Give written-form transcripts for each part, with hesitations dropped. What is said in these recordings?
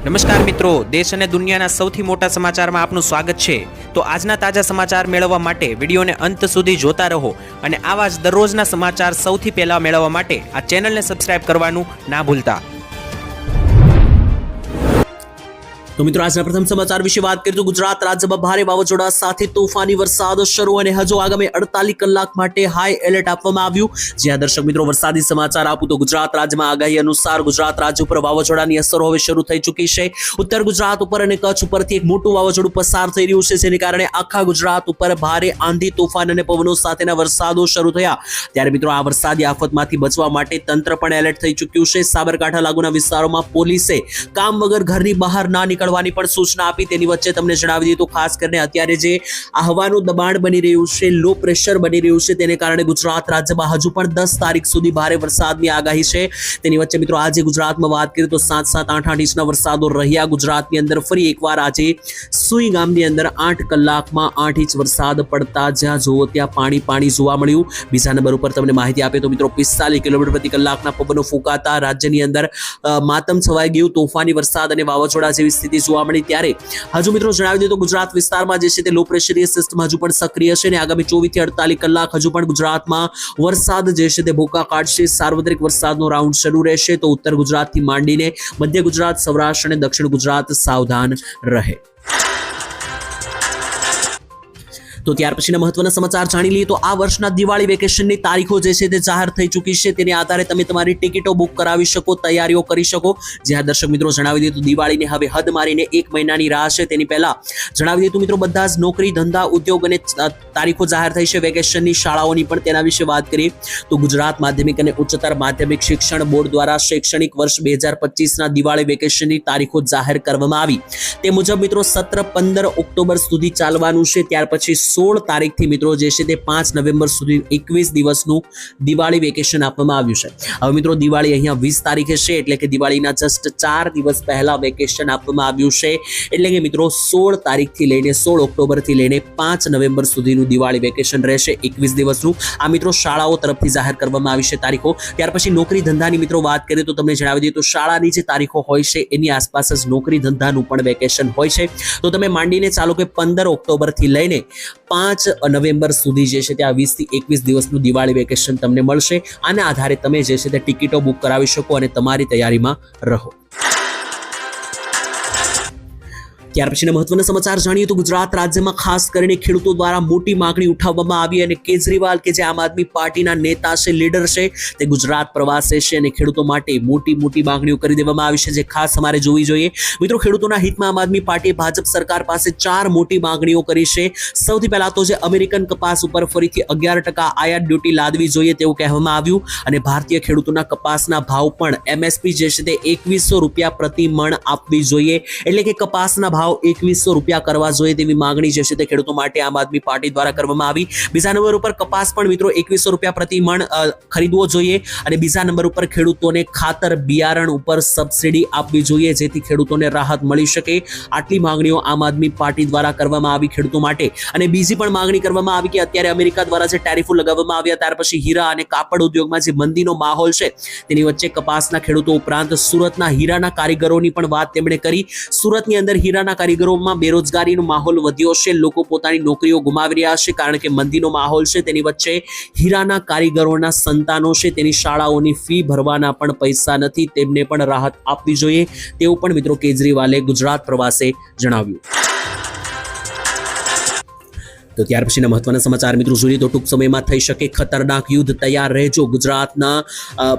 નમસ્કાર મિત્રો, દેશ અને દુનિયાના સૌથી મોટા સમાચારમાં આપનું સ્વાગત છે। તો આજના તાજા સમાચાર મેળવવા માટે વિડીયોને અંત સુધી જોતા રહો અને આવા જ દરરોજના સમાચાર સૌથી પહેલા મેળવવા માટે આ ચેનલને સબસ્ક્રાઇબ કરવાનું ના ભૂલતા। તો મિત્રો આજના પ્રથમ સમાચાર વિશે વાત કરીએ તો ગુજરાત રાજ્યમાં ભારે વાવાઝોડા સાથે તોફાની વરસાદ શરૂ અને હજુ આગામી 48 કલાક માટે હાઈ એલર્ટ આપવામાં આવ્યું। જ્યાં દર્શક મિત્રો વરસાદી સમાચાર આપું તો ગુજરાત રાજ્યમાં આગાહી અનુસાર ગુજરાત રાજ્ય ઉપર વાવાઝોડાની અસરો હવે શરૂ થઈ ચૂકી છે। ઉત્તર ગુજરાત ઉપર અને કચ્છ ઉપરથી એક મોટું વાવાઝોડું પસાર થઈ રહ્યું છે, જેને કારણે આખા ગુજરાત ઉપર ભારે આંધી તોફાન અને પવનો સાથેના વરસાદો શરૂ થયા। ત્યારે મિત્રો આ વરસાદી આફતમાંથી બચવા માટે તંત્ર પણ એલર્ટ થઈ ચૂક્યું છે। સાબરકાંઠા લાગુના વિસ્તારોમાં પોલીસે કામ વગર ઘરની બહાર ના નીકળવાની પણ સૂચના આપી। તેની વચ્ચે તમને જણાવી દઈએ તો ખાસ કરીને અત્યારે જે આ હવાનું દબાણ બની રહ્યું છે, લો પ્રેશર બની રહ્યું છે, તેને કારણે ગુજરાત રાજ્યમાં હજુ પણ 10 તારીખ સુધી ભારે વરસાદની આગાહી છે। તેની વચ્ચે મિત્રો આજે ગુજરાતમાં વાત કરીએ તો 7-7, 8-8 ઇંચના વરસાદો રહ્યા ગુજરાતની અંદર। ફરી એકવાર આજે સુઈ ગામની અંદર 8 કલાકમાં 8 ઇંચ વરસાદ પડતા જ્યાં જુઓ ત્યાં પાણી જોવા મળ્યું। બીજા નંબર ઉપર તમને માહિતી આપે તો મિત્રો 45 કિલોમીટર પ્રતિ કલાકના પવનો ફૂંકાતા રાજ્યની અંદર માતમ છવાઈ ગયું। તોફાની વરસાદ અને વાવાઝોડા જેવી સ્થિતિ જોવા મળી। ત્યારે હજુ મિત્રો જણાવી દઈએ તો ગુજરાત વિસ્તારમાં જે છે તે લો પ્રેશરીય સિસ્ટમ હજુ પણ સક્રિય છે અને આગામી 24 થી 48 કલાક હજુ પણ ગુજરાતમાં વરસાદ જે છે તે ભૂકા કાઢશે। સાર્વત્રિક વરસાદનો રાઉન્ડ શરૂ રહેશે તો ઉત્તર ગુજરાતથી માંડીને મધ્ય ગુજરાત, સૌરાષ્ટ્ર અને દક્ષિણ ગુજરાત સાવધાન રહે। તો ત્યાર પછીના મહત્વના સમાચાર જાણી લઈએ તો આ વર્ષના દિવાળી વેકેશનની તારીખો જે છે તે જાહેર થઈ ચૂકી છે। તેના આધારે તમે તમારી ટિકિટો બુક કરાવી શકો, તૈયારીઓ કરી શકો। જ્યાં દર્શક મિત્રો જણાવી દઈએ તો દિવાળીને હવે હદ મારીને 1 મહિનાની રાહ છે। તેની પહેલા જણાવી દઈએ તો મિત્રો બધા જ નોકરી, ધંધા, ઉદ્યોગ અને તારીખો જાહેર થઈ છે વેકેશનની, શાળાઓની પણ। તેના વિશે વાત કરીએ તો ગુજરાત માધ્યમિક અને ઉચ્ચતર માધ્યમિક શિક્ષણ બોર્ડ દ્વારા શૈક્ષણિક વર્ષ 2025ના દિવાળી વેકેશનની તારીખો જાહેર કરવામાં આવી। તે મુજબ મિત્રો સત્ર 15 ઓક્ટોબર સુધી ચાલવાનું છે। ત્યાર પછી 16 તારીખથી મિત્રો જે છે તે 5 નવેમ્બર સુધી 21 દિવસનું દિવાળી વેકેશન આપવામાં આવ્યું છે। હવે મિત્રો દિવાળી અહીંયા 20 તારીખે છે, એટલે કે દિવાળીના જસ્ટ 4 દિવસ પહેલા વેકેશન આપવામાં આવ્યું છે। એટલે કે મિત્રો 16 તારીખથી લઈને 16 ઓક્ટોબરથી લઈને 5 નવેમ્બર સુધીનું દિવાળી વેકેશન રહેશે, 21 દિવસનું। આ મિત્રો શાળાઓ તરફથી જાહેર કરવામાં આવી છે તારીખો। ત્યાર પછી નોકરી ધંધાની મિત્રો વાત કરીએ તો તમને જણાવી દઈએ તો શાળાની જે તારીખો હોય છે એની આસપાસ જ નોકરી ધંધાનું પણ વેકેશન હોય છે। તો તમે માંડીને ચાલો કે 15 ઓક્ટોબરથી લઈને 5 નવેમ્બર સુધી જે છે ત્યાં 20 થી 21 દિવસનું દિવાળી વેકેશન તમને મળશે। આના આધારે તમે જે છે તે ટિકિટો બુક કરાવી શકો અને તમારી તૈયારીમાં રહો। ત્યાર પછીના મહત્વના સમાચાર જાણીએ તો ગુજરાત રાજ્યમાં ખાસ કરીને ખેડૂતો દ્વારા મોટી માંગણી ઉઠાવવામાં આવી અને કેજરીવાલ કે જે આમ આદમી પાર્ટીના નેતા છે, લીડર છે, તે ગુજરાત પ્રવાસે છે અને ખેડૂતો માટે મોટી માંગણીઓ કરી દેવામાં આવી છે, જે ખાસ અમારે જોવી જોઈએ। મિત્રો ખેડૂતોના હિતમાં આમ આદમી પાર્ટીએ ભાજપ સરકાર પાસે 4 મોટી માંગણીઓ કરી છે। સૌથી પહેલા તો જે અમેરિકન કપાસ ઉપર ફરીથી 11% આયાત ડ્યુટી લાદવી જોઈએ તેવું કહેવામાં આવ્યું અને ભારતીય ખેડૂતોના કપાસના ભાવ પણ MSP જે છે તે 2100 રૂપિયા પ્રતિ મણ આપવી જોઈએ, એટલે કે કપાસના ભાવ 2100 રૂપિયા કરવા જોઈએ તેવી માંગણી જે છે તે ખેડૂતો માટે આમ આદમી પાર્ટી દ્વારા કરવામાં આવી। બીજા નંબર ઉપર કપાસ પણ મિત્રો 2100 રૂપિયા પ્રતિ મણ ખરીદવો જોઈએ અને બીજા નંબર ઉપર ખેડૂતોને ખાતર, બિયારણ ઉપર સબસિડી આપવી જોઈએ જેથી ખેડૂતોને રાહત મળી શકે। આટલી માંગણીઓ આમ આદમી પાર્ટી દ્વારા કરવામાં આવી ખેડૂતો માટે। અને બીજી પણ માંગણી કરવામાં આવી કે અત્યારે અમેરિકા દ્વારા જે ટેરિફો લગાવવામાં આવ્યા ત્યાર પછી હીરા અને કાપડ ઉદ્યોગમાં જે મંદીનો માહોલ છે તેની વચ્ચે કપાસના ખેડૂતો ઉપરાંત સુરતના હીરાના કારીગરોની પણ વાત તેમણે કરી। સુરતની અંદર હીરાના કારીગરોમાં બેરોજગારીનો માહોલ વધ્યો છે, લોકો પોતાની નોકરીઓ ગુમાવી રહ્યા છે કારણ કે મંદીનો માહોલ છે। તેની વચ્ચે હીરાના કારીગરોના સંતાનો છે તેની શાળાઓની ફી ભરવાના પણ પૈસા નથી, તેમને પણ રાહત આપવી જોઈએ તેવું પણ મિત્રો કેજરીવાલે ગુજરાત પ્રવાસે જણાવ્યું। તો ત્યાર પછીના મહત્વના સમાચાર મિત્રો જોઈએ તો ટૂંક સમયમાં થઈ શકે ખતરનાક યુદ્ધ, તૈયાર રહેજો। ગુજરાતના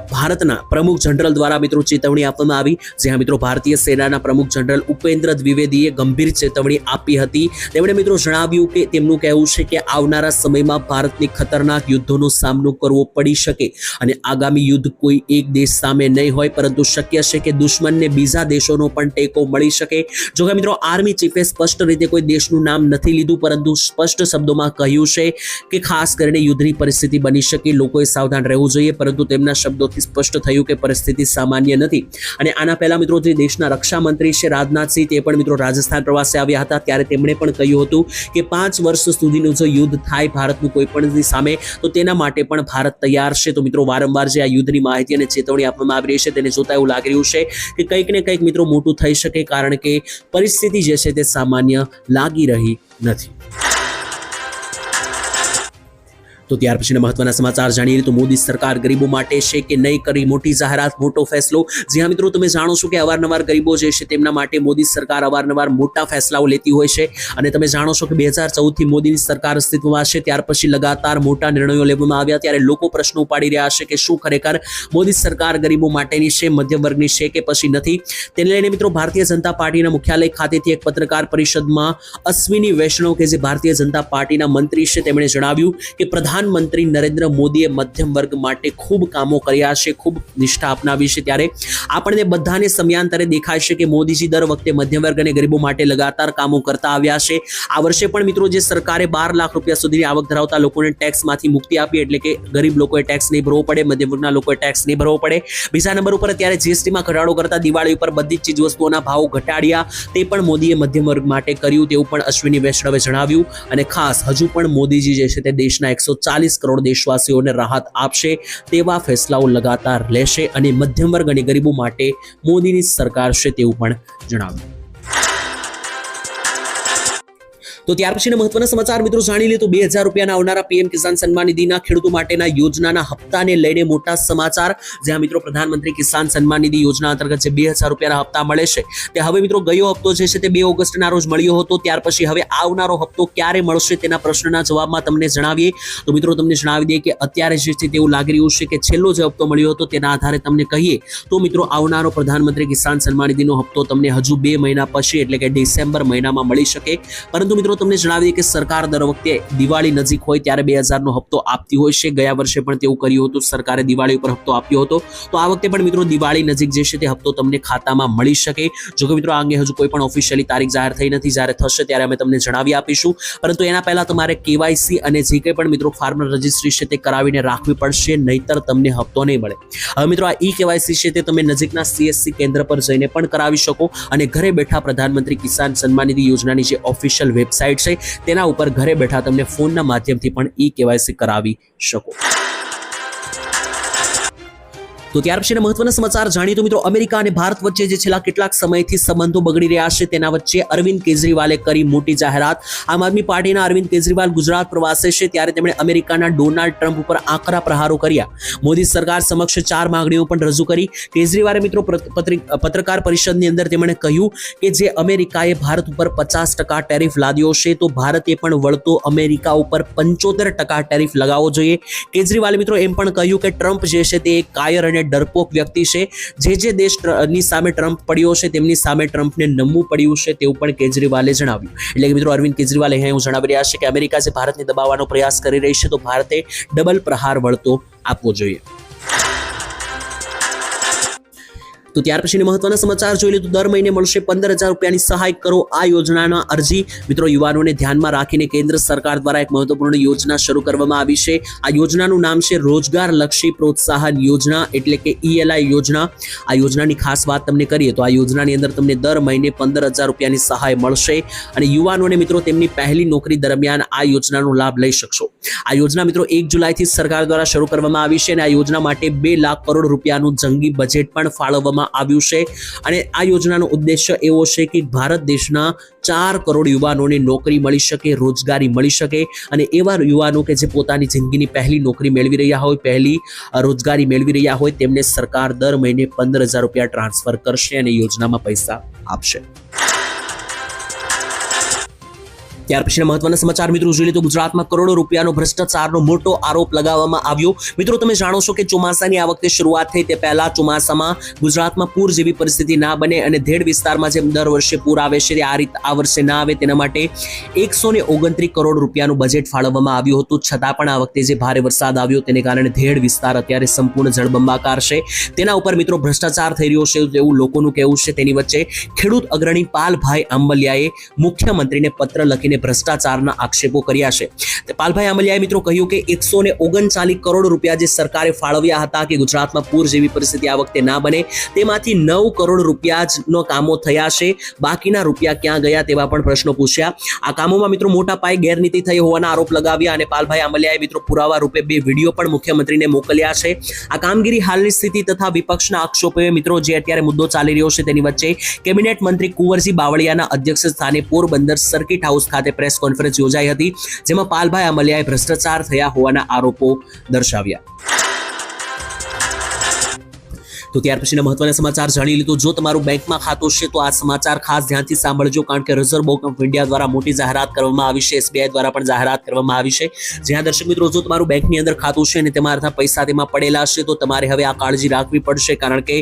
ભારતના પ્રમુખ જનરલ દ્વારા મિત્રો ચેતવણી આપવામાં આવી। જ્યાં મિત્રો ભારતીય સેનાના પ્રમુખ જનરલ ઉપેન્દ્ર દ્વિવેદીએ ગંભીર ચેતવણી આપી હતી। તેમણે મિત્રો જણાવ્યું કે તેમનું કહેવું છે કે આવનારા સમયમાં ભારતને ખતરનાક યુદ્ધોનો સામનો કરવો પડી શકે અને આગામી યુદ્ધ કોઈ એક દેશ સામે નહીં હોય પરંતુ શક્ય છે કે દુશ્મનને બીજા દેશોનો પણ ટેકો મળી શકે। જો કે મિત્રો આર્મી ચીફે સ્પષ્ટ રીતે કોઈ દેશનું નામ નથી લીધું પરંતુ સ્પષ્ટ શબ્દોમાં કહ્યું છે કે ખાસ કરીને યુદ્ધની પરિસ્થિતિ બની શકે, લોકોએ સાવધાન રહેવું જોઈએ, પરંતુ તેમના શબ્દોથી સ્પષ્ટ થયું કે પરિસ્થિતિ સામાન્ય નથી. અને આના પહેલા મિત્રો જે દેશના રક્ષા મંત્રી છે રાજનાથસિંહ, તે પણ મિત્રો રાજસ્થાન પ્રવાસે આવ્યા હતા. ત્યારે તેમણે પણ કહ્યું હતું કે 5 વર્ષ સુધીનું જો યુદ્ધ થાય ભારતનું કોઈ પણ સામે, તો તેના માટે પણ ભારત તૈયાર છે. તો મિત્રો વારંવાર જે આ યુદ્ધની માહિતી અને ચેતવણી આપવામાં આવી રહી છે તેને જોતા એવું લાગી રહ્યું છે કે કંઈક ને કંઈક મિત્રો મોટું થઈ શકે, કારણ કે પરિસ્થિતિ જે છે તે સામાન્ય લાગી રહી નથી. તો ત્યાર પછીના મહત્વના સમાચાર જાણીએ તો મોદી સરકાર ગરીબો માટે છે કે નહીં કરી મોટી જાહેરાત, મોટો ફેસલો. જી હા મિત્રો, તમે જાણો છો કે અવારનવાર ગરીબો જે છે તેમના માટે મોદી સરકાર અવારનવાર મોટા ફેસલાઓ લેતી હોય છે. અને તમે જાણો છો કે 2014 થી મોદીની સરકાર અસ્તિત્વમાં છે, ત્યાર પછી લગાતાર મોટા નિર્ણયો લેવામાં આવ્યા. ત્યારે લોકો પ્રશ્નો ઉપાડી રહ્યા છે કે શું ખરેખર મોદી સરકાર ગરીબો માટેની છે, મધ્યમ વર્ગની છે કે પછી નથી. તેને લઈને મિત્રો ભારતીય જનતા પાર્ટીના મુખ્યાલય ખાતેથી એક પત્રકાર પરિષદમાં અશ્વિની વૈષ્ણવ કે જે ભારતીય જનતા પાર્ટીના મંત્રી છે તેમણે જણાવ્યું કે પ્રધાનમંત્રી નરેન્દ્ર મોદીએ મધ્યમ વર્ગ માટે ખૂબ કામો કર્યા છે, ખૂબ નિષ્ઠા અપનાવી છે. ત્યારે આપણને બધાને સમયાંતરે દેખાય છે કે મોદીજી દર વખતે મધ્યમ વર્ગ અને ગરીબો માટે લગાતાર કામો કરતા આવ્યા છે. આ વર્ષે પણ મિત્રો જે સરકારે 12 લાખ રૂપિયા સુધીની આવક ધરાવતા લોકોને ટેક્સમાંથી મુક્તિ આપી, એટલે કે ગરીબ લોકોએ ટેક્સ નહીં ભરવો પડે, મધ્યમ વર્ગના લોકોએ ટેક્સ નહીં ભરવો પડે. બીજા નંબર ઉપર અત્યારે જીએસટીમાં ઘટાડો કરતા દિવાળી ઉપર બધી જ ચીજવસ્તુઓના ભાવ ઘટાડ્યા, તે પણ મોદીએ મધ્યમ વર્ગ માટે કર્યું, તેવું પણ અશ્વિની વૈષ્ણવે જણાવ્યું. અને ખાસ હજુ પણ મોદીજી જે છે તે દેશના 140 કરોડ દેશવાસીઓને રાહત આપશે તેવા ફેસલાઓ લગાતાર લેશે અને મધ્યમ વર્ગ અને ગરીબો માટે મોદીની સરકાર છે તેવું પણ જણાવ્યું. તો ત્યાર પછીના મહત્વના સમાચાર મિત્રો જાણી લે તો 2000 રૂપિયાના આવનારા પીએમ કિસાન સન્માન નિધિના ખેડૂતો માટેના યોજનાના હપ્તાને લઈને મોટા સમાચાર. જ્યાં મિત્રો પ્રધાનમંત્રી કિસાન સન્માન નિધિ યોજના અંતર્ગત જે 2000 રૂપિયાના હપ્તા મળે છે તે હવે મિત્રો ગયો હપ્તો જે છે તે 2 ઓગસ્ટના રોજ મળ્યો હતો. ત્યાર પછી હવે આવનારો હપ્તો ક્યારે મળશે તેના પ્રશ્નના જવાબમાં તમને જણાવીએ તો મિત્રો તમને જણાવી દઈએ કે અત્યારે જે છે તેવું લાગી રહ્યું છે કે છેલ્લો જે હપ્તો મળ્યો હતો તેના આધારે તમને કહીએ તો મિત્રો આવનારો પ્રધાનમંત્રી કિસાન સન્માન નિધિનો હપ્તો તમને હજુ 2 મહિના પછી એટલે કે ડિસેમ્બર મહિનામાં મળી શકે. પરંતુ મિત્રો તમને જણાવી દઈએ કે સરકાર દર વખતે દિવાળી નજીક હોય ત્યારે 2000 નો હપ્તો આપતી હોય છે. ગયા વર્ષે પણ તેવું કર્યું હતું, સરકારે દિવાળી ઉપર હપ્તો આપ્યો હતો. તો આ વખતે પણ મિત્રો દિવાળી નજીક જે છે તે હપ્તો તમને ખાતામાં મળી શકે. જો કે મિત્રો આ અંગે હજુ કોઈ પણ ઓફિશિયલી તારીખ જાહેર થઈ નથી, જ્યારે થશે ત્યારે અમે તમને જણાવી આપીશું. પરંતુ એના પહેલા તમારે કેવાયસી અને જે કંઈ પણ મિત્રો ફાર્મર રજિસ્ટ્રી છે તે કરાવીને રાખવી પડશે, નહીતર તમને હપ્તો નહીં મળે. હવે મિત્રો આ કેવાયસી છે તે તમે નજીકના સીએસસી કેન્દ્ર પર જઈને પણ કરાવી શકો અને ઘરે બેઠા પ્રધાનમંત્રી કિસાન સન્માન નિધિ યોજનાની જે ઓફિશિયલ વેબસાઇટ છે તેના ઉપર ઘરે બેઠા તમને ફોનના માધ્યમથી પણ કેવાયસી કરાવી શકો. તો ત્યાર પછીના મહત્વના સમાચાર જાણીએ તો મિત્રો અમેરિકા અને ભારત વચ્ચે જે છેલ્લા કેટલાક સમયથી સંબંધો બગડી રહ્યા છે તેના વચ્ચે અરવિંદ કેજરીવાલે કરી મોટી જાહેરાત. આમ આદમી પાર્ટીના અરવિંદ કેજરીવાલ ગુજરાત પ્રવાસે છે ત્યારે તેમણે અમેરિકાના ડોનાલ્ડ ટ્રમ્પ ઉપર આકરા પ્રહારો કર્યા. મોદી સરકાર સમક્ષ 4 માંગણીઓ પણ રજૂ કરી. કેજરીવાલે મિત્રો પત્રકાર પરિષદની અંદર તેમણે કહ્યું કે જે અમેરિકાએ ભારત ઉપર 50% ટેરિફ લાદ્યો છે તો ભારતે પણ વળતો અમેરિકા ઉપર 75% ટેરિફ લગાવવો જોઈએ. કેજરીવાલે મિત્રો એમ પણ કહ્યું કે ટ્રમ્પ જે છે તે એક કાયર અને ડરપોક વ્યક્તિ છે. જે દેશની સામે ટ્રમ્પ પડ્યો છે તેમની સામે ટ્રમ્પને નમવું પડ્યું છે તેવું પણ કેજરીવાલે જણાવ્યું. એટલે કે મિત્રો અરવિંદ કેજરીવાલે એવું જણાવી રહ્યા છે કે અમેરિકા જે ભારતને દબાવવાનો પ્રયાસ કરી રહી છે તો ભારતે ડબલ પ્રહાર વળતો આપવો જોઈએ. તો ત્યાર પછીના મહત્વના સમાચાર જોઈ લે તો દર મહિને મળશે 15000 રૂપિયાની સહાય કરો. આ યોજનાના અરજી મિત્રો યુવાનોને ધ્યાનમાં રાખીને કેન્દ્ર સરકાર દ્વારા એક મહત્વપૂર્ણ યોજના શરૂ કરવામાં આવી છે. આ યોજનાનું નામ છે રોજગાર લક્ષી પ્રોત્સાહન યોજના એટલે કે ELI યોજના. આ યોજનાની ખાસ વાત તમને કરીએ તો આ યોજનાની અંદર તમને દર મહિને 15000 રૂપિયાની સહાય મળશે અને યુવાનોને મિત્રો તેમની પહેલી નોકરી દરમિયાન આ યોજનાનો લાભ લઈ શકશો. આ યોજના મિત્રો 1 જુલાઈથી સરકાર દ્વારા શરૂ કરવામાં આવી છે અને આ યોજના માટે 2 લાખ કરોડ રૂપિયાનું જંગી બજેટ પણ ફાળવવામાં આવ્યું છે. અને આ યોજનાનો ઉદ્દેશ્ય એવો છે કે ભારત દેશના 4 કરોડ યુવાનોને નોકરી મળી શકે, રોજગારી મળી શકે અને એવા યુવાનો કે જે પોતાની જિંદગીની પહેલી નોકરી મેળવી રહ્યા હોય, પહેલી રોજગારી મેળવી રહ્યા હોય તેમને સરકાર દર મહિને 15000 રૂપિયા ટ્રાન્સફર કરશે અને યોજનામાં પૈસા આપશે. ત્યાર પછીના મહત્વના સમાચાર મિત્રો જોઈએ તો ગુજરાતમાં કરોડો રૂપિયાનો ભ્રષ્ટાચારનો મોટો આરોપ લગાવવામાં આવ્યો. મિત્રો તમે જાણો છો કે ચોમાસાની આ વખતે શરૂઆત થઈ તે પહેલા ચોમાસામાં ગુજરાતમાં પૂર જેવી પરિસ્થિતિ ના બને અને ધેડ વિસ્તારમાં જેમ દર વર્ષે પૂર આવે છે આ વર્ષે ના આવે તેના માટે 129 કરોડ રૂપિયાનું બજેટ ફાળવવામાં આવ્યું હતું. છતાં પણ આ વખતે જે ભારે વરસાદ આવ્યો તેને કારણે ધેડ વિસ્તાર અત્યારે સંપૂર્ણ જળબંબાકાર છે. તેના ઉપર મિત્રો ભ્રષ્ટાચાર થઈ રહ્યો છે તેવું લોકોનું કહેવું છે. તેની વચ્ચે ખેડૂત અગ્રણી પાલભાઈ આંબલિયાએ મુખ્યમંત્રીને પત્ર લખીને કરીને ભ્રષ્ટાચારના આક્ષેપો કર્યા છે. પાલભાઈ આંબલિયાએ મિત્રો કહ્યું કે 139 કરોડ રૂપિયા જે સરકારે ફાળવ્યા હતા કે ગુજરાતમાં પૂર જેવી પરિસ્થિતિ આ વખતે ના બને, તેમાંથી 9 કરોડ રૂપિયા જ કામો થયા છે. બાકીના રૂપિયા ક્યાં ગયા તેવા પણ પ્રશ્નો પૂછ્યા. આ કામોમાં મિત્રો મોટા પાયે ગેરરીતિ થઈ હોવાના આરોપ લગાવ્યા અને પાલભાઈ આંબલિયાએ મિત્રો પુરાવા રૂપે 2 વિડીયો પણ મુખ્યમંત્રીને મોકલ્યા છે. આ કામગીરી, હાલની સ્થિતિ તથા વિપક્ષના આક્ષેપોએ મિત્રો જે અત્યારે મુદ્દો ચાલી રહ્યો છે તેની વચ્ચે કેબિનેટ મંત્રી કુંવરજી બાવળિયાના અધ્યક્ષ સ્થાને પોરબંદર સર્કિટ હાઉસ ખાતે પ્રેસ કોન્ફરન્સ યોજાઈ હતી, જેમાં પાલભાઈ આંબલિયાએ ભ્રષ્ટાચાર થયા હોવાના આરોપો દર્શાવ્યા. તો ત્યાર પછીના મહત્વના સમાચાર જાણી લીધું. જો તમારું બેંકમાં ખાતું છે તો આ સમાચાર ખાસ ધ્યાનથી સાંભળજો, કારણ કે રિઝર્વ બેંક ઓફ ઇન્ડિયા દ્વારા મોટી જાહેરાત કરવામાં આવી છે. SBI દ્વારા પણ જાહેરાત કરવામાં આવી છે. જ્યાં દર્શક મિત્રો, જો તમારું બેંકની અંદર ખાતું છે અને તમારા પૈસા તેમાં પડેલા છે તો તમારે હવે આ કાળજી રાખવી પડશે, કારણ કે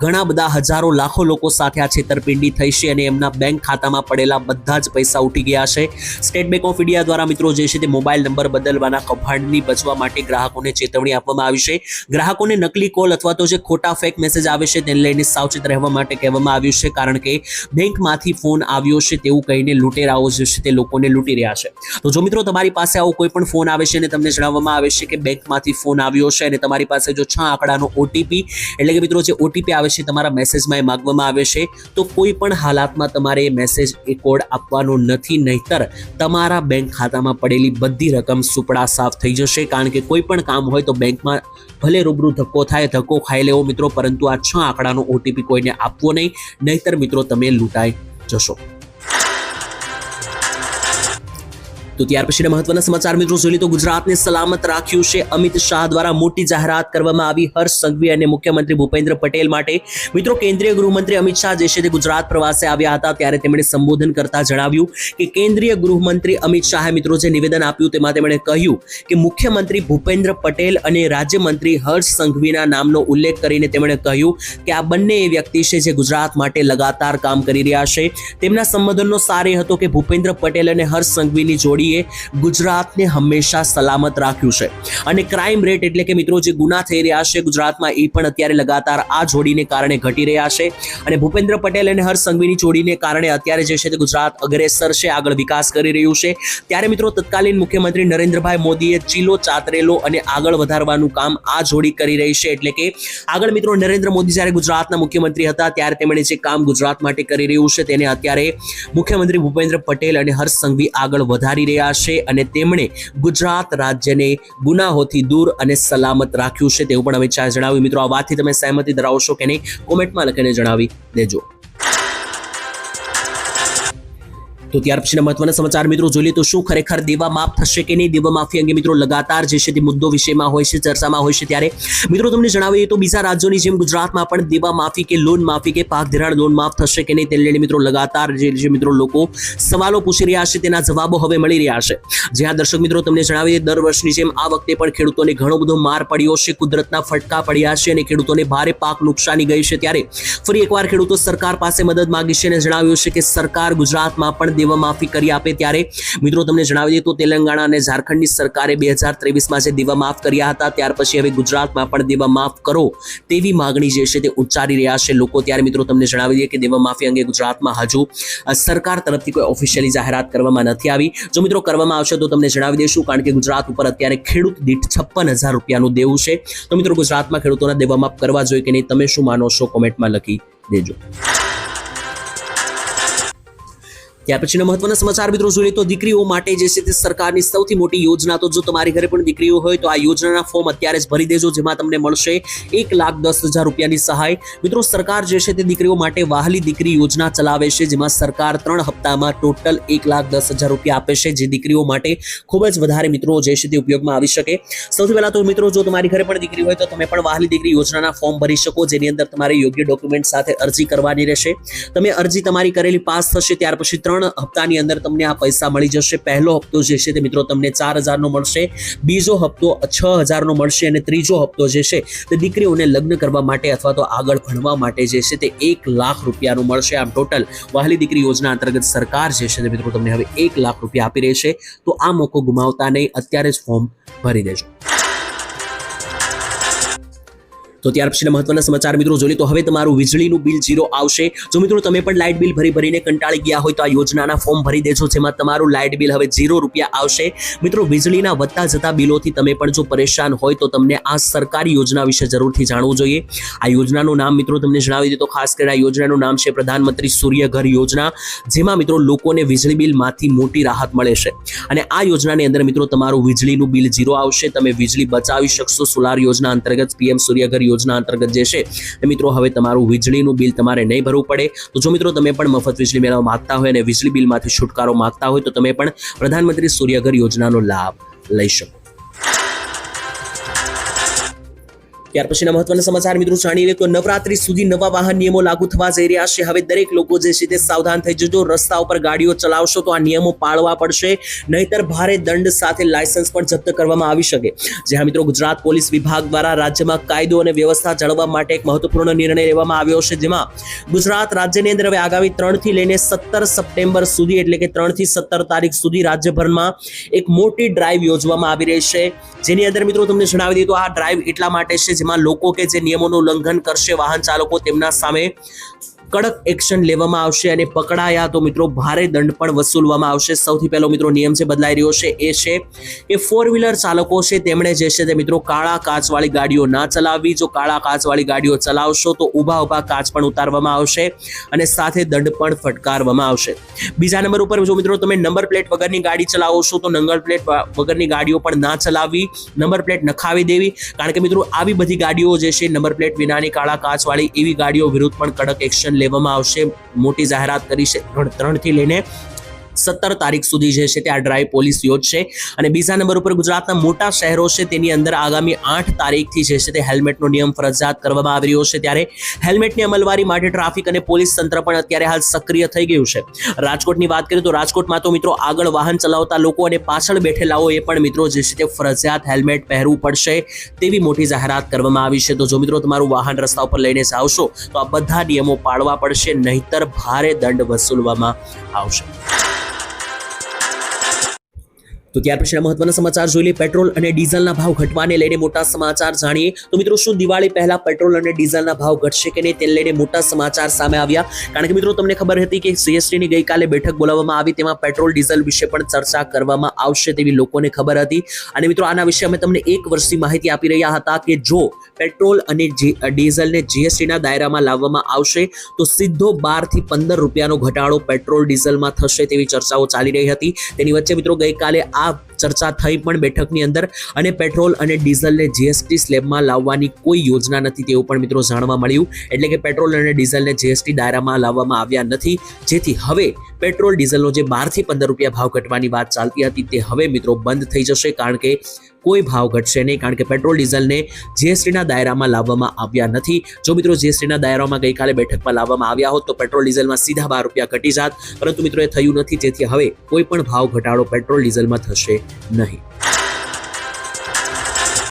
ઘણા બધા હજારો લાખો લોકો સાથે આ છેતરપિંડી થઈ છે અને એમના બેંક ખાતામાં પડેલા બધા જ પૈસા ઉઠી ગયા છે. સ્ટેટ બેંક ઓફ ઇન્ડિયા દ્વારા મિત્રો જે છે તે મોબાઈલ નંબર બદલવાના કૌભાંડની બચવા માટે ગ્રાહકોને ચેતવણી આપવામાં આવી છે. ગ્રાહકોને નકલી કોલ અથવા તો જે ખોટા ફેક મેસેજ આવે છે તેને લઈને સાવચેત રહેવા માટે કહેવામાં આવ્યું છે, કારણ કે બેંકમાંથી ફોન આવ્યો છે તેવું કહીને લૂંટેરાઓ જે છે તે લોકોને લૂંટી રહ્યા છે. તો જો મિત્રો તમારી પાસે આવો કોઈ પણ ફોન આવે છે અને તમને જણાવવામાં આવે છે કે બેંકમાંથી ફોન આવ્યો છે અને તમારી પાસે જો 6 આંકડાનો OTP એટલે કે મિત્રો જે OTP આવે છે તમારા મેસેજમાં એ માંગવામાં આવે છે, તો કોઈ પણ હાલાતમાં તમારે એ મેસેજ એ કોડ આપવાનો નથી, નહીતર તમારા બેંક ખાતામાં પડેલી બધી રકમ સુપડા સાફ થઈ જશે. કારણ કે કોઈ પણ કામ હોય તો બેંકમાં ભલે રૂબરૂ ધક્કો થાય, ધક્કો ખાઈ લેવો મિત્રો, પરંતુ આ 6 આંકડાનો OTP કોઈને આપવો નહીં, નહીતર મિત્રો તમે લૂંટાઈ જશો. તો ત્યાર પછીના મહત્વના સમાચાર મિત્રો જોઈ તો ગુજરાતને સલામત રાખ્યું છે. અમિત શાહ દ્વારા મોટી જાહેરાત કરવામાં આવી હર્ષ સંઘવી અને મુખ્યમંત્રી ભૂપેન્દ્ર પટેલ માટે. મિત્રો કેન્દ્રીય ગૃહમંત્રી અમિત શાહ જે છે તે ગુજરાત પ્રવાસે આવ્યા હતા, ત્યારે તેમણે સંબોધન કરતા જણાવ્યું કે કેન્દ્રીય ગૃહમંત્રી અમિત શાહે મિત્રો જે નિવેદન આપ્યું તેમાં તેમણે કહ્યું કે મુખ્યમંત્રી ભૂપેન્દ્ર પટેલ અને રાજ્યમંત્રી હર્ષ સંઘવીના નામનો ઉલ્લેખ કરીને તેમણે કહ્યું કે આ બંને એ વ્યક્તિ છે જે ગુજરાત માટે લગાતાર કામ કરી રહ્યા છે. તેમના સંબોધનનો સાર એ હતો કે ભૂપેન્દ્ર પટેલ અને હર્ષ સંઘવીની જોડી ગુજરાતને હંમેશા સલામત રાખ્યું છે અને ક્રાઇમ રેટ એટલે કે મિત્રો જે ગુના થઈ રહ્યા છે ગુજરાતમાં એ પણ અત્યારે લગાતાર આ જોડીને કારણે ઘટી રહ્યા છે. અને ભૂપેન્દ્ર પટેલ અને હર્ષ સંઘવીની જોડીને કારણે અત્યારે જે છે તે ગુજરાત અગ્રેસર છે, આગળ વિકાસ કરી રહ્યું છે. ત્યારે મિત્રો તત્કાલીન મુખ્યમંત્રી નરેન્દ્રભાઈ મોદીએ ચીલો ચાતરેલો અને આગળ વધારવાનું કામ આ જોડી કરી રહી છે. એટલે કે આગળ મિત્રો નરેન્દ્ર મોદી જ્યારે ગુજરાતના મુખ્યમંત્રી હતા ત્યારે તેમણે જે કામ ગુજરાત માટે કરી રહ્યું છે તેને અત્યારે મુખ્યમંત્રી ભૂપેન્દ્ર પટેલ અને હર્ષ સંઘવી આગળ વધારી રહ્યા છે અને તેમણે ગુજરાત રાજ્યને ગુનાહોથી દૂર અને સલામત રાખ્યું છે તેવું પણ અમિત શાહે જણાવ્યું. મિત્રો આ વાતથી તમે સહેમતી ધરાવશો કે નહીં, કોમેન્ટમાં લખીને જણાવી દેજો. તો ત્યાર પછીના મહત્વના સમાચાર મિત્રો જોઈએ તો શું ખરેખર દેવા માફ થશે કે નહીં? દેવા માફી અંગે મિત્રો લગાતાર જે છે તે મુદ્દો વિષયમાં હોય છે, ચર્ચામાં હોય છે. ત્યારે મિત્રો તમને જણાવીએ તો બીજા રાજ્યોની જેમ ગુજરાતમાં પણ દેવા માફી કે લોન માફી કે પાક ધિરાણ લોન માફ થશે કે નહીં તેને લઈને મિત્રો લગાતાર જે મિત્રો લોકો સવાલો પૂછી રહ્યા છે તેના જવાબો હવે મળી રહ્યા છે. જ્યાં દર્શક મિત્રો તમને જણાવીએ દર વર્ષની જેમ આ વખતે પણ ખેડૂતોને ઘણો બધો માર પડ્યો છે, કુદરતના ફટકા પડ્યા છે અને ખેડૂતોને ભારે પાક નુકસાની ગઈ છે. ત્યારે ફરી એકવાર ખેડૂતો સરકાર પાસે મદદ માંગી છે અને જણાવ્યું છે કે સરકાર ગુજરાતમાં પણ દેવા માફી કરી આપે. ત્યારે મિત્રો તમને જણાવી દઈએ તો તેલંગાણા અને ઝારખંડની સરકારે 2023માં જે દેવા માફ કર્યા હતા ત્યાર પછી હવે ગુજરાતમાં પણ દેવા માફ કરો તેવી માંગણી જે છે તે ઉચ્ચારી રહ્યા છે લોકો. ત્યારે મિત્રો તમને જણાવી દઈએ કે દેવા માફી અંગે ગુજરાતમાં હજુ સરકાર તરફથી કોઈ ઓફિશિયલી જાહેરાત કરવામાં નથી આવી. જો મિત્રો કરવામાં આવશે તો તમને જણાવી દઈશું, કારણ કે ગુજરાત ઉપર અત્યારે ખેડૂત દીઠ 56,000 રૂપિયાનું દેવું છે. તો મિત્રો ગુજરાતમાં ખેડૂતોના દેવા માફ કરવા જોઈએ કે નહીં, તમે શું માનો છો કોમેન્ટમાં લખી દેજો. ત્યાર પછીના મહત્વના સમાચાર મિત્રો જોઈએ તો દીકરીઓ માટે જે છે તે સરકારની સૌથી મોટી યોજના. તો જો તમારી ઘરે પણ દીકરીઓ હોય તો આ યોજનાના ફોર્મ અત્યારે જ ભરી દેજો, જેમાં તમને મળશે 1,10,000 રૂપિયાની સહાય. મિત્રો સરકાર જે છે તે દીકરીઓ માટે વહાલી દીકરી યોજના ચલાવે છે, જેમાં સરકાર 3 હપ્તામાં ટોટલ 1,10,000 રૂપિયા આપે છે, જે દીકરીઓ માટે ખૂબ જ વધારે મિત્રો જે છે તે ઉપયોગમાં આવી શકે. સૌથી પહેલા તો મિત્રો જો તમારી ઘરે પણ દીકરી હોય તો તમે પણ વહાલી દીકરી યોજનાના ફોર્મ ભરી શકો, જેની અંદર તમારે યોગ્ય ડોક્યુમેન્ટ સાથે અરજી કરવાની રહેશે. તમે અરજી તમારી કરેલી પાસ થશે ત્યાર પછી 3 હપ્તાની અંદર તમને આ પૈસા મળી જશે. પહેલો હપ્તો જે છે તે મિત્રો તમને 4,000 નો મળશે, બીજો હપ્તો 6,000 નો મળશે અને ત્રીજો હપ્તો જે છે તે દીકરીઓને લગ્ન કરવા માટે અથવા તો આગળ ભણવા માટે જે છે તે 1,00,000 રૂપિયાનું મળશે. આમ ટોટલ વહાલી દીકરી યોજના અંતર્ગત સરકાર જે છે તે મિત્રો તમને હવે 1,00,000 રૂપિયા આપી રહી છે. તો આ મોકો ગુમાવતા નહીં, અત્યારે જ ફોર્મ ભરી દેજો. તો તો ત્યાર પછીના મહત્વના સમાચાર મિત્રો જોઈએ તો હવે તમારું વીજળીનું બિલ 0 આવશે. જો મિત્રો તમે પણ લાઇટ બિલ ભરીને કંટાળી ગયા હોય તો આ યોજનાના ફોર્મ ભરી દેજો, જેમાં તમારું લાઇટ બિલ હવે 0 રૂપિયા આવશે. મિત્રો વીજળીના વધતા જતા બિલોથી તમે પણ જો પરેશાન હોય તો તમને આ સરકારી યોજના વિશે જરૂરથી જાણવું જોઈએ. આ યોજનાનું નામ મિત્રો તમને જણાવી દે તો ખાસ કરીને આ યોજનાનું નામ છે પ્રધાનમંત્રી સૂર્ય ઘર યોજના, જેમાં મિત્રો લોકોને વીજળી બિલમાંથી મોટી રાહત મળે છે. અને આ યોજનાની અંદર મિત્રો તમારું વીજળીનું બિલ 0 આવશે. તમે વીજળી બચાવી શકશો. સોલાર યોજના અંતર્ગત પીએમ સૂર્ય ઘર યોજના અંતર્ગત જે છે મિત્રો હવે તમારું વીજળીનું બિલ તમારે નહીં ભરવું પડે. તો જો મિત્રો તમે પણ મફત વીજળી મેળવવા માંગતા હોય અને વીજળી બિલમાંથી છુટકારો માંગતા હોય તો તમે પણ પ્રધાનમંત્રી સૂર્ય ઘર યોજનાનો લાભ લઈ શકો. ત્યાર પછીના મહત્વના સમાચાર મિત્રો જાણી લે તો નવરાત્રી સુધી નવા વાહન નિયમો લાગુ થવા જઈ રહ્યા છે. હવે દરેક લોકો જે છે તે સાવધાન થઈ જજો. રસ્તા ઉપર ગાડીઓ ચલાવશો તો આ નિયમો પાળવા પડશે, નહીતર ભારે દંડ સાથે લાયસન્સ પણ જપ્ત કરવામાં આવી શકે. જે મિત્રો ગુજરાત પોલીસ વિભાગ દ્વારા રાજ્યમાં કાયદો અને વ્યવસ્થા જાળવવા માટે એક મહત્વપૂર્ણ નિર્ણય લેવામાં આવ્યો છે, જેમાં ગુજરાત રાજ્યની અંદર હવે આગામી 3 થી લઈને 17 સપ્ટેમ્બર સુધી એટલે કે 3 થી 17 તારીખ સુધી રાજ્યભરમાં એક મોટી ડ્રાઈવ યોજવામાં આવી રહી છે. જેની અંદર મિત્રો તમને જણાવી દઈએ તો આ ડ્રાઈવ એટલા માટે છે જેમાં લોકો કે જે નિયમોનું ઉલ્લંઘન કરશે, વાહન ચાલકો, તેમના સામે કડક એક્શન લેવામાં આવશે અને પકડાયા તો મિત્રો ભારે દંડ પણ વસૂલવામાં આવશે. સૌથી પહેલો મિત્રો નિયમ જે બદલાઈ રહ્યો છે એ છે કે 4-વ્હીલર ચાલકો છે તેમણે જે છે તે મિત્રો કાળા કાચવાળી ગાડીઓ ના ચલાવવી. જો કાળા કાચવાળી ગાડીઓ ચલાવશો તો ઊભા કાચ પણ ઉતારવામાં આવશે અને સાથે દંડ પણ ફટકારવામાં આવશે. બીજા નંબર ઉપર જો મિત્રો તમે નંબર પ્લેટ વગરની ગાડી ચલાવો છો તો નંબર પ્લેટ વગરની ગાડીઓ પણ ના ચલાવવી, નંબર પ્લેટ નખાવી દેવી. કારણ કે મિત્રો આવી બધી ગાડીઓ જે છે નંબર પ્લેટ વિનાની કાળા કાચવાળી એવી ગાડીઓ વિરુદ્ધ પણ કડક એક્શન લેવામાં આવશે. મોટી જાહેરાત કરી છે 3 થી લઈને 17 તારીખ સુધી જે છે તે આ ડ્રાઈવ પોલીસ યોજશે. અને બીજા નંબર ઉપર ગુજરાતના મોટા શહેરો છે તેની અંદર આગામી 8 તારીખથી જે છે તે હેલ્મેટનો નિયમ ફરજિયાત કરવામાં આવી રહ્યો છે. ત્યારે હેલ્મેટની અમલવારી માટે ટ્રાફિક અને પોલીસ તંત્ર પણ અત્યારે હાલ સક્રિય થઈ ગયું છે. રાજકોટની વાત કરીએ તો રાજકોટમાં તો મિત્રો આગળ વાહન ચલાવતા લોકો અને પાછળ બેઠેલાઓએ પણ મિત્રો જે છે તે ફરજિયાત હેલ્મેટ પહેરવું પડશે તેવી મોટી જાહેરાત કરવામાં આવી છે. તો જો મિત્રો તમારું વાહન રસ્તા ઉપર લઈને જાવશો તો આ બધા નિયમો પાળવા પડશે, નહીતર ભારે દંડ વસૂલવામાં આવશે. તો ત્યાર પછીના મહત્વના સમાચાર જોઈ લઈએ. પેટ્રોલ અને ડીઝલના ભાવ ઘટવાને લઈને મોટા સમાચાર જાણીએ તો મિત્રો શું દિવાળી પહેલા પેટ્રોલ અને ડીઝલના ભાવ ઘટશે કે નહીં તેને લઈને મોટા સમાચાર સામે આવ્યા. કારણ કે મિત્રો તમને ખબર હતી કે સીએસટીની ગઈકાલે બેઠક બોલાવવામાં આવી, તેમાં પેટ્રોલ ડીઝલ વિશે પણ ચર્ચા કરવામાં આવશે તેવી લોકોને ખબર હતી. અને મિત્રો આના વિશે અમે તમને 1 વર્ષની માહિતી આપી રહ્યા હતા કે જો પેટ્રોલ અને ડીઝલને જીએસટીના દાયરામાં લાવવામાં આવશે તો સીધો 12 થી 15 રૂપિયાનો ઘટાડો પેટ્રોલ ડીઝલમાં થશે તેવી ચર્ચાઓ ચાલી રહી હતી. તેની વચ્ચે મિત્રો ગઈકાલે આ ચર્ચા થઈ પણ બેઠકની અંદર, અને પેટ્રોલ અને ડીઝલને જીએસટી સ્લેબમાં લાવવાની કોઈ યોજના નથી તેવું પણ મિત્રો જાણવા મળ્યું. એટલે કે પેટ્રોલ અને ડીઝલને જીએસટી દાયરામાં લાવવામાં આવ્યા નથી, જેથી હવે પેટ્રોલ ડીઝલનો જે 12 થી 15 રૂપિયા ભાવ ઘટવાની વાત ચાલતી હતી તે હવે મિત્રો બંધ થઈ જશે. કારણ કે કોઈ ભાવ ઘટશે નહીં, કારણ કે પેટ્રોલ ડીઝલને જીએસટીના દાયરામાં લાવવામાં આવ્યા નથી. જો મિત્રો જીએસટીના દાયરામાં ગઈકાલે બેઠકમાં લાવવામાં આવ્યા હોત તો પેટ્રોલ ડીઝલમાં સીધા 12 રૂપિયા ઘટી જાત, પરંતુ મિત્રો એ થયું નથી, જેથી હવે કોઈ પણ ભાવ ઘટાડો પેટ્રોલ ડીઝલમાં થશે નહીં.